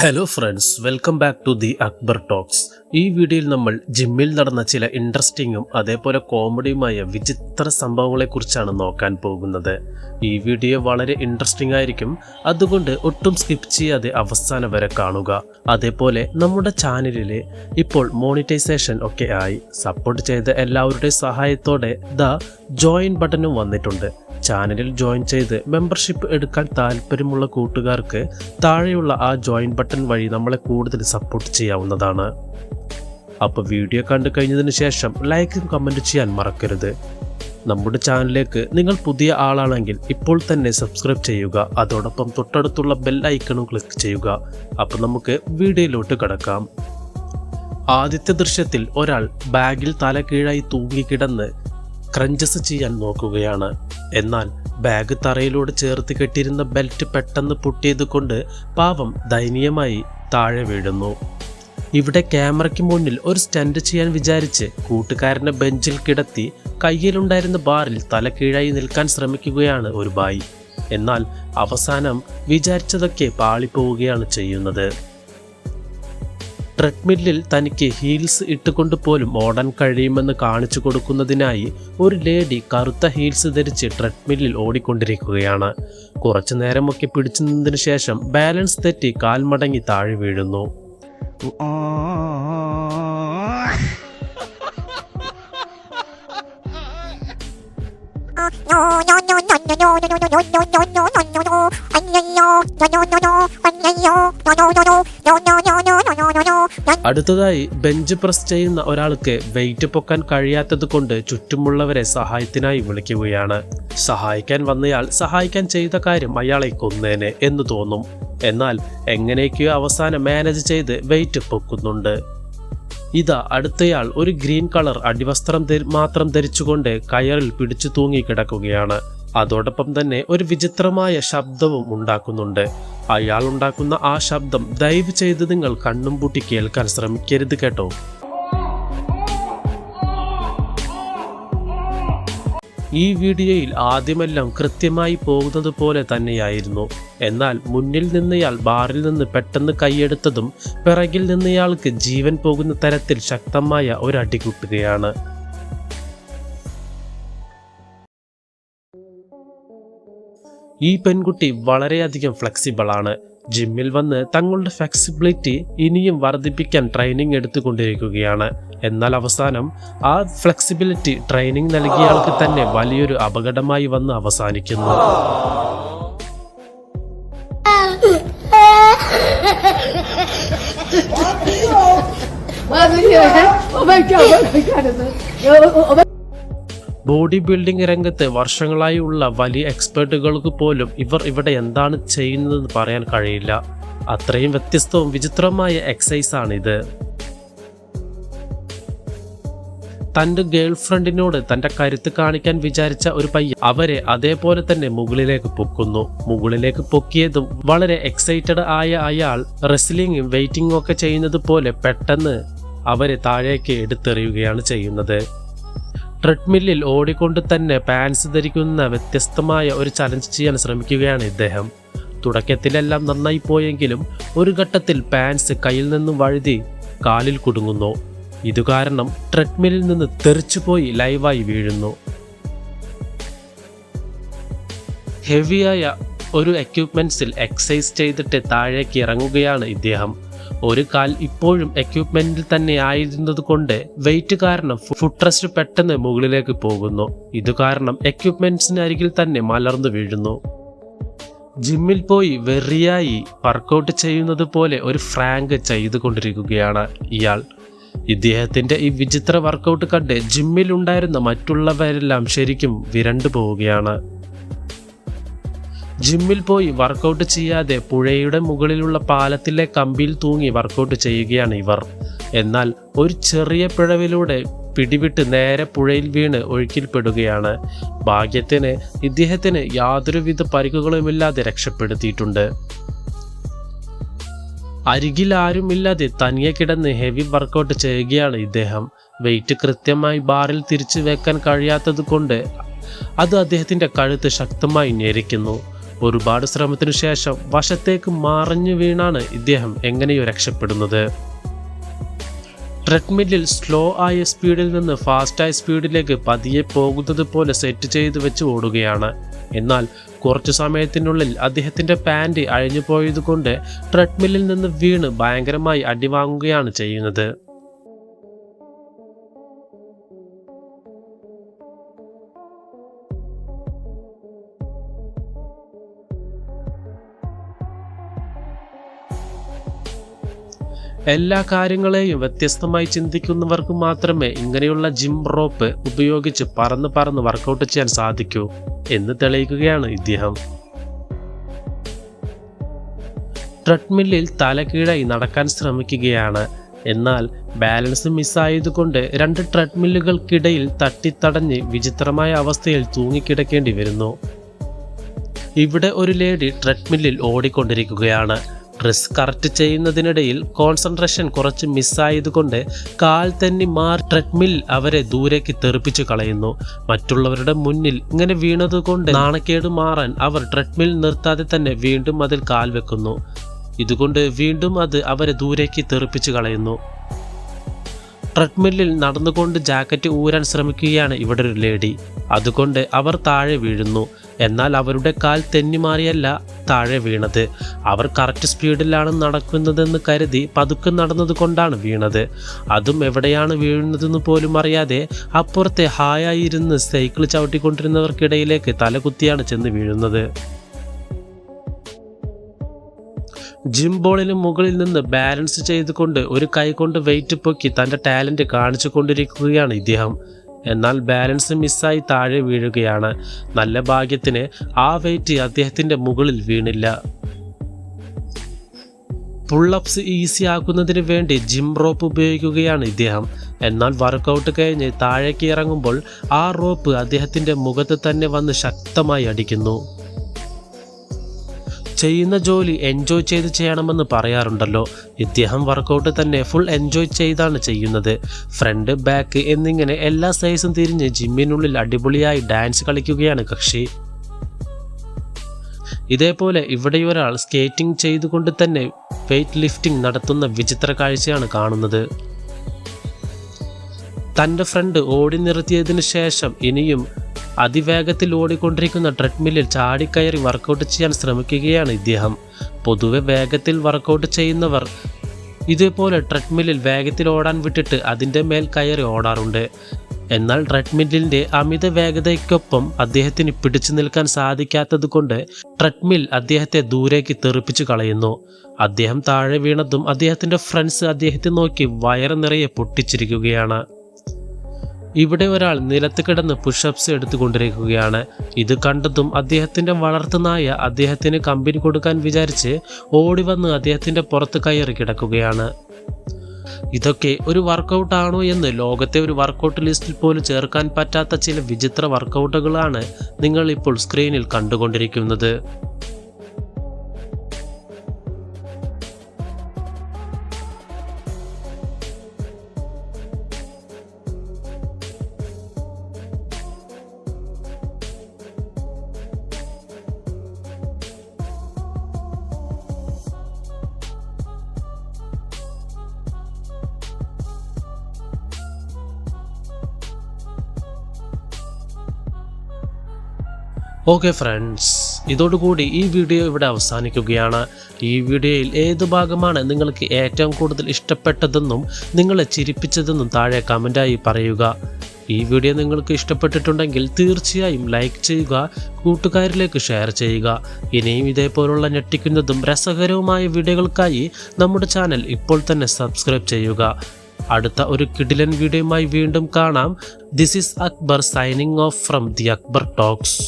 Hello friends, welcome back to the Akbar talks. ഈ വീഡിയോയിൽ നമ്മൾ ജിമ്മിൽ നടന്ന ചില ഇൻട്രസ്റ്റിങ്ങും അതേപോലെ കോമഡിയുമായ വിചിത്ര സംഭവങ്ങളെക്കുറിച്ചാണ് നോക്കാൻ പോകുന്നത്. ഈ വീഡിയോ വളരെ ഇൻട്രസ്റ്റിംഗ് ആയിരിക്കും, അതുകൊണ്ട് ഒട്ടും സ്കിപ്പ് ചെയ്യാതെ അവസാനം വരെ കാണുക. അതേപോലെ നമ്മുടെ ചാനലിൽ ഇപ്പോൾ മോണിറ്റൈസേഷൻ ഒക്കെ ആയി. സപ്പോർട്ട് ചെയ്ത എല്ലാവരുടെയും സഹായത്തോടെ ജോയിൻ ബട്ടണും വന്നിട്ടുണ്ട്. ചാനലിൽ ജോയിൻ ചെയ്ത് മെമ്പർഷിപ്പ് എടുക്കാൻ താല്പര്യമുള്ള കൂട്ടുകാർക്ക് താഴെയുള്ള ആ ജോയിൻ ബട്ടൺ വഴി നമ്മളെ കൂടുതൽ സപ്പോർട്ട് ചെയ്യാവുന്നതാണ്. അപ്പോൾ വീഡിയോ കണ്ടു കഴിഞ്ഞതിന് ശേഷം ലൈക്കും കമൻറ്റ് ചെയ്യാൻ മറക്കരുത്. നമ്മുടെ ചാനലിലേക്ക് നിങ്ങൾ പുതിയ ആളാണെങ്കിൽ ഇപ്പോൾ തന്നെ സബ്സ്ക്രൈബ് ചെയ്യുക. അതോടൊപ്പം തൊട്ടടുത്തുള്ള ബെൽ ഐക്കണും ക്ലിക്ക് ചെയ്യുക. അപ്പോൾ നമുക്ക് വീഡിയോയിലോട്ട് കടക്കാം. ആദ്യത്തെ ദൃശ്യത്തിൽ ഒരാൾ ബാഗിൽ തല കീഴായി തൂങ്ങിക്കിടന്ന് ക്രഞ്ചസ് ചെയ്യാൻ നോക്കുകയാണ്. എന്നാൽ ബാഗ് തറയിലൂടെ ചേർത്ത് കെട്ടിയിരുന്ന ബെൽറ്റ് പെട്ടെന്ന് പൊട്ടിയത് കൊണ്ട് പാവം ദയനീയമായി താഴെ വീഴുന്നു. ഇവിടെ ക്യാമറയ്ക്ക് മുന്നിൽ ഒരു സ്റ്റണ്ട് ചെയ്യാൻ വിചാരിച്ച് കൂട്ടുകാരനെ ബെഞ്ചിൽ കിടത്തി കയ്യിലുണ്ടായിരുന്ന ബാറിൽ തല കീഴായി നിൽക്കാൻ ശ്രമിക്കുകയാണ് ഒരു ബായി. എന്നാൽ അവസാനം വിചാരിച്ചതൊക്കെ പാളിപ്പോവുകയാണ് ചെയ്യുന്നത്. ട്രെഡ്മില്ലിൽ തനിക്ക് ഹീൽസ് ഇട്ടുകൊണ്ട് പോലും ഓടാൻ കഴിയുമെന്ന് കാണിച്ചു കൊടുക്കുന്നതിനായി ഒരു ലേഡി കറുത്ത ഹീൽസ് ധരിച്ച് ട്രെഡ്മില്ലിൽ ഓടിക്കൊണ്ടിരിക്കുകയാണ്. കുറച്ചു നേരമൊക്കെ പിടിച്ചു നിന്നതിന് ശേഷം ബാലൻസ് തെറ്റി കാൽ മടങ്ങി താഴെ വീഴുന്നു. അടുത്തതായി ബെഞ്ച് പ്രസ് ചെയ്യുന്ന ഒരാൾക്ക് വെയിറ്റ് പൊക്കാൻ കഴിയാത്തത് കൊണ്ട് ചുറ്റുമുള്ളവരെ സഹായത്തിനായി വിളിക്കുകയാണ്. സഹായിക്കാൻ വന്നയാൾ സഹായിക്കാൻ ചെയ്ത കാര്യം അയാളെ കൊന്നേനെ എന്ന് തോന്നും. എന്നാൽ എങ്ങനെയൊക്കെയോ അവസാനം മാനേജ് ചെയ്ത് വെയിറ്റ് പൊക്കുന്നുണ്ട്. അടുത്തയാൾ ഒരു ഗ്രീൻ കളർ അടിവസ്ത്രം മാത്രം ധരിച്ചുകൊണ്ട് കയറിൽ പിടിച്ചു തൂങ്ങി കിടക്കുകയാണ്. അതോടൊപ്പം തന്നെ ഒരു വിചിത്രമായ ശബ്ദവും ഉണ്ടാക്കുന്നുണ്ട്. അയാൾ ഉണ്ടാക്കുന്ന ആ ശബ്ദം ദയവ് ചെയ്ത് നിങ്ങൾ കണ്ണും പൂട്ടി കേൾക്കാൻ ശ്രമിക്കരുത് കേട്ടോ. ഈ വീഡിയോയിൽ ആദ്യമെല്ലാം കൃത്യമായി പോകുന്നത് പോലെ തന്നെയായിരുന്നു. എന്നാൽ മുന്നിൽ നിന്നയാൾ ബാറിൽ നിന്ന് പെട്ടെന്ന് കൈയെടുത്തതും പിറകിൽ നിന്നയാൾക്ക് ജീവൻ പോകുന്ന തരത്തിൽ ശക്തമായ ഒരടി കിട്ടുകയാണ്. ഈ പെൺകുട്ടി വളരെയധികം ഫ്ലെക്സിബിൾ ആണ്. ജിമ്മിൽ വന്ന് തങ്ങളുടെ ഫ്ലെക്സിബിലിറ്റി ഇനിയും വർദ്ധിപ്പിക്കാൻ ട്രെയിനിങ് എടുത്തുകൊണ്ടിരിക്കുകയാണ്. എന്നാൽ അവസാനം ആ ഫ്ലെക്സിബിലിറ്റി ട്രെയിനിങ് നൽകിയ ആൾക്ക് തന്നെ വലിയൊരു അപകടമായി വന്ന് അവസാനിക്കുന്നു. ബോഡി ബിൽഡിംഗ് രംഗത്ത് വർഷങ്ങളായി ഉള്ള വലിയ എക്സ്പേർട്ടുകൾക്ക് പോലും ഇവിടെ എന്താണ് ചെയ്യുന്നതെന്ന് പറയാൻ കഴിയില്ല. അത്രയും വ്യത്യസ്തവും വിചിത്രമായ എക്സസൈസാണിത്. തൻ്റെ ഗേൾ ഫ്രണ്ടിനോട് തൻ്റെ കരുത്ത് കാണിക്കാൻ വിചാരിച്ച ഒരു പയ്യൻ അവരെ അതേപോലെ തന്നെ മുകളിലേക്ക് പൊക്കുന്നു. മുകളിലേക്ക് പൊക്കിയതും വളരെ എക്സൈറ്റഡ് ആയ അയാൾ റെസ്ലിംഗും വെയിറ്റിംഗും ഒക്കെ ചെയ്യുന്നത് പോലെ പെട്ടെന്ന് അവരെ താഴേക്ക് എടുത്തെറിയുകയാണ് ചെയ്യുന്നത്. ട്രെഡ്മില്ലിൽ ഓടിക്കൊണ്ട് തന്നെ പാൻസ് ധരിക്കുന്ന വ്യത്യസ്തമായ ഒരു ചലഞ്ച് ചെയ്യാൻ ശ്രമിക്കുകയാണ് ഇദ്ദേഹം. തുടക്കത്തിലെല്ലാം നന്നായി പോയെങ്കിലും ഒരു ഘട്ടത്തിൽ പാൻസ് കയ്യിൽ നിന്നും വഴുതി കാലിൽ കുടുങ്ങുന്നു. ഇതുകാരണം ട്രെഡ്മില്ലിൽ നിന്ന് തെറിച്ചുപോയി ലൈവായി വീഴുന്നു. ഹെവിയായ ഒരു എക്യുപ്മെന്റ്സിൽ എക്സസൈസ് ചെയ്തിട്ട് താഴേക്ക് ഇറങ്ങുകയാണ് ഇദ്ദേഹം. ഒരു കാൽ ഇപ്പോഴും എക്യുപ്മെന്റിൽ തന്നെ ആയിരുന്നത് കൊണ്ട് വെയിറ്റ് കാരണം ഫുട് റെസ്റ്റ് പെട്ടെന്ന് മുകളിലേക്ക് പോകുന്നു. ഇതുകാരണം എക്യുപ്മെന്റ്സിന് അരികിൽ തന്നെ മലർന്നു വീഴുന്നു. ജിമ്മിൽ പോയി വെറിയായി വർക്കൗട്ട് ചെയ്യുന്നത് പോലെ ഒരു ഫ്രാങ്ക് ചെയ്തുകൊണ്ടിരിക്കുകയാണ് ഇയാൾ. ഇദ്ദേഹത്തിന്റെ ഈ വിചിത്ര വർക്കൗട്ട് കണ്ട് ജിമ്മിൽ ഉണ്ടായിരുന്ന മറ്റുള്ളവരെല്ലാം ശരിക്കും വിരണ്ടു പോവുകയാണ്. ജിമ്മിൽ പോയി വർക്കൗട്ട് ചെയ്യാതെ പുഴയുടെ മുകളിലുള്ള പാലത്തിലെ കമ്പിയിൽ തൂങ്ങി വർക്കൗട്ട് ചെയ്യുകയാണ് ഇവർ. എന്നാൽ ഒരു ചെറിയ പിഴവിലൂടെ പിടിവിട്ട് നേരെ പുഴയിൽ വീണ് ഒഴുക്കിൽപ്പെടുകയാണ്. ഭാഗ്യത്തിന് ഇദ്ദേഹത്തിന് യാതൊരുവിധ പരിക്കുകളുമില്ലാതെ രക്ഷപ്പെടുത്തിയിട്ടുണ്ട്. അരികിൽ ആരുമില്ലാതെ തനിയെ കിടന്ന് ഹെവി വർക്കൗട്ട് ചെയ്യുകയാണ് ഇദ്ദേഹം. വെയിറ്റ് കൃത്യമായി ബാറിൽ തിരിച്ചു വെക്കാൻ കഴിയാത്തത് കൊണ്ട് അത് അദ്ദേഹത്തിന്റെ കഴുത്ത് ശക്തമായി ഞെരിക്കുന്നു. ഒരുപാട് ശ്രമത്തിനു ശേഷം വശത്തേക്ക് മറിഞ്ഞു വീണാണ് ഇദ്ദേഹം എങ്ങനെയോ രക്ഷപ്പെടുന്നത്. ട്രെഡ്മില്ലിൽ സ്ലോ ആയ സ്പീഡിൽ നിന്ന് ഫാസ്റ്റായ സ്പീഡിലേക്ക് പതിയെ പോകുന്നത് പോലെ സെറ്റ് ചെയ്ത് വെച്ച് ഓടുകയാണ്. എന്നാൽ കുറച്ചു സമയത്തിനുള്ളിൽ അദ്ദേഹത്തിൻ്റെ പാൻറ് അഴിഞ്ഞു പോയതുകൊണ്ട് ട്രെഡ്മില്ലിൽ നിന്ന് വീണ് ഭയങ്കരമായി അടിവാങ്ങുകയാണ് ചെയ്യുന്നത്. എല്ലാ കാര്യങ്ങളെയും വ്യത്യസ്തമായി ചിന്തിക്കുന്നവർക്ക് മാത്രമേ ഇങ്ങനെയുള്ള ജിം റോപ്പ് ഉപയോഗിച്ച് പറന്ന് വർക്കൗട്ട് ചെയ്യാൻ സാധിക്കൂ എന്ന് തെളിയിക്കുകയാണ് ഇദ്ദേഹം. ട്രെഡ്മില്ലിൽ തലകീഴായി നടക്കാൻ ശ്രമിക്കുകയാണ്. എന്നാൽ ബാലൻസ് മിസ്സായതുകൊണ്ട് 2 ട്രെഡ്മില്ലുകൾക്കിടയിൽ തട്ടിത്തടഞ്ഞ് വിചിത്രമായ അവസ്ഥയിൽ തൂങ്ങിക്കിടക്കേണ്ടി വരുന്നു. ഇവിടെ ഒരു ലേഡി ട്രെഡ്മില്ലിൽ ഓടിക്കൊണ്ടിരിക്കുകയാണ്. ഡ്രസ് കറക്റ്റ് ചെയ്യുന്നതിനിടയിൽ കോൺസെൻട്രേഷൻ കുറച്ച് മിസ്സായതുകൊണ്ട് കാൽ തന്നെ മാറി ട്രെഡ്മിൽ അവരെ ദൂരേക്ക് തെറിപ്പിച്ചു കളയുന്നു. മറ്റുള്ളവരുടെ മുന്നിൽ ഇങ്ങനെ വീണതുകൊണ്ട് നാണക്കേട് മാറാൻ അവർ ട്രെഡ്മിൽ നിർത്താതെ തന്നെ വീണ്ടും അതിൽ കാൽ വെക്കുന്നു. ഇതുകൊണ്ട് വീണ്ടും അത് അവരെ ദൂരേക്ക് തെറിപ്പിച്ചു കളയുന്നു. ട്രെഡ്മില്ലിൽ നടന്നുകൊണ്ട് ജാക്കറ്റ് ഊരാൻ ശ്രമിക്കുകയാണ് ഇവിടെ ഒരു ലേഡി. അതുകൊണ്ട് അവർ താഴെ വീഴുന്നു. എന്നാൽ അവരുടെ കാൽ തെന്നിമാറിയല്ല താഴെ വീണത്. അവർ കറക്റ്റ് സ്പീഡിലാണ് നടക്കുന്നതെന്ന് കരുതി പതുക്കെ നടന്നതുകൊണ്ടാണ് വീണത്. അതും എവിടെയാണ് വീഴുന്നതെന്ന് പോലും അറിയാതെ അപ്പുറത്തെ ഹായായിരുന്ന് സൈക്കിൾ ചവിട്ടിക്കൊണ്ടിരുന്നവർക്കിടയിലേക്ക് തലകുത്തിയാണ് ചെന്ന് വീഴുന്നത്. ജിം ബോളിന് മുകളിൽ നിന്ന് ബാലൻസ് ചെയ്തുകൊണ്ട് ഒരു കൈ കൊണ്ട് വെയിറ്റ് പൊക്കി തൻ്റെ ടാലൻറ്റ് കാണിച്ചു കൊണ്ടിരിക്കുകയാണ് ഇദ്ദേഹം. എന്നാൽ ബാലൻസ് മിസ്സായി താഴെ വീഴുകയാണ്. നല്ല ഭാഗ്യത്തിന് ആ വെയിറ്റ് അദ്ദേഹത്തിൻ്റെ മുകളിൽ വീണില്ല. പുള്ളപ്സ് ഈസി ആക്കുന്നതിന് വേണ്ടി ജിം റോപ്പ് ഉപയോഗിക്കുകയാണ് ഇദ്ദേഹം. എന്നാൽ വർക്കൗട്ട് കഴിഞ്ഞ് താഴേക്ക് ഇറങ്ങുമ്പോൾ ആ റോപ്പ് അദ്ദേഹത്തിൻ്റെ മുഖത്ത് തന്നെ വന്ന് ശക്തമായി അടിക്കുന്നു. ചെയ്യുന്ന ജോലി എൻജോയ് ചെയ്ത് ചെയ്യണമെന്ന് പറയാറുണ്ടല്ലോ. ഇദ്ദേഹം വർക്കൗട്ട് തന്നെ ഫുൾ എൻജോയ് ചെയ്താണ് ചെയ്യുന്നത്. ഫ്രണ്ട് ബാക്ക് എന്നിങ്ങനെ എല്ലാ സൈസും തിരിഞ്ഞ് ജിമ്മിനുള്ളിൽ അടിപൊളിയായി ഡാൻസ് കളിക്കുകയാണ് കക്ഷി. ഇതേപോലെ ഇവിടെ ഒരാൾ സ്കേറ്റിംഗ് ചെയ്തുകൊണ്ട് തന്നെ വെയ്റ്റ് ലിഫ്റ്റിംഗ് നടത്തുന്ന വിചിത്ര കാഴ്ചയാണ് കാണുന്നത്. തൻ്റെ ഫ്രണ്ട് ഓടി നിർത്തിയതിനു ശേഷം ഇനിയും അതിവേഗത്തിൽ ഓടിക്കൊണ്ടിരിക്കുന്ന ട്രെഡ്മില്ലിൽ ചാടിക്കയറി വർക്കൗട്ട് ചെയ്യാൻ ശ്രമിക്കുകയാണ് ഇദ്ദേഹം. പൊതുവെ വേഗത്തിൽ വർക്കൗട്ട് ചെയ്യുന്നവർ ഇതേപോലെ ട്രെഡ്മില്ലിൽ വേഗത്തിൽ ഓടാൻ വിട്ടിട്ട് അതിൻ്റെ മേൽ കയറി ഓടാറുണ്ട്. എന്നാൽ ട്രെഡ്മില്ലിൻ്റെ അമിത വേഗതയ്ക്കൊപ്പം അദ്ദേഹത്തിന് പിടിച്ചു നിൽക്കാൻ സാധിക്കാത്തത് കൊണ്ട് ട്രെഡ്മിൽ അദ്ദേഹത്തെ ദൂരേക്ക് തെറിപ്പിച്ചു കളയുന്നു. അദ്ദേഹം താഴെ വീണതും അദ്ദേഹത്തിൻ്റെ ഫ്രണ്ട്സ് അദ്ദേഹത്തെ നോക്കി വയറ് നിറയെ പൊട്ടിച്ചിരിക്കുകയാണ്. ഇവിടെ ഒരാൾ നിലത്ത് കിടന്ന് പുഷപ്സ് എടുത്തുകൊണ്ടിരിക്കുകയാണ്. ഇത് കണ്ടതും അദ്ദേഹത്തിൻ്റെ വളർത്തുനായ അദ്ദേഹത്തിന് കമ്പനി കൊടുക്കാൻ വിചാരിച്ച് ഓടി വന്ന് അദ്ദേഹത്തിൻ്റെ പുറത്ത് കയറി കിടക്കുകയാണ്. ഇതൊക്കെ ഒരു വർക്കൗട്ടാണോ എന്ന് ലോകത്തെ ഒരു വർക്കൗട്ട് ലിസ്റ്റിൽ പോലും ചേർക്കാൻ പറ്റാത്ത ചില വിചിത്ര വർക്കൗട്ടുകളാണ് നിങ്ങൾ ഇപ്പോൾ സ്ക്രീനിൽ കണ്ടുകൊണ്ടിരിക്കുന്നത്. ഓക്കെ ഫ്രണ്ട്സ്, ഇതോടുകൂടി ഈ വീഡിയോ ഇവിടെ അവസാനിക്കുകയാണ്. ഈ വീഡിയോയിൽ ഏത് ഭാഗമാണ് നിങ്ങൾക്ക് ഏറ്റവും കൂടുതൽ ഇഷ്ടപ്പെട്ടതെന്നും നിങ്ങളെ ചിരിപ്പിച്ചതെന്നും താഴെ കമൻറ്റായി പറയുക. ഈ വീഡിയോ നിങ്ങൾക്ക് ഇഷ്ടപ്പെട്ടിട്ടുണ്ടെങ്കിൽ തീർച്ചയായും ലൈക്ക് ചെയ്യുക, കൂട്ടുകാരിലേക്ക് ഷെയർ ചെയ്യുക. ഇനിയും ഇതേപോലുള്ള ഞെട്ടിക്കുന്നതും രസകരവുമായ വീഡിയോകൾക്കായി നമ്മുടെ ചാനൽ ഇപ്പോൾ തന്നെ സബ്സ്ക്രൈബ് ചെയ്യുക. അടുത്ത ഒരു കിടിലൻ വീഡിയോയുമായി വീണ്ടും കാണാം. This is Akbar signing off from the Akbar talks.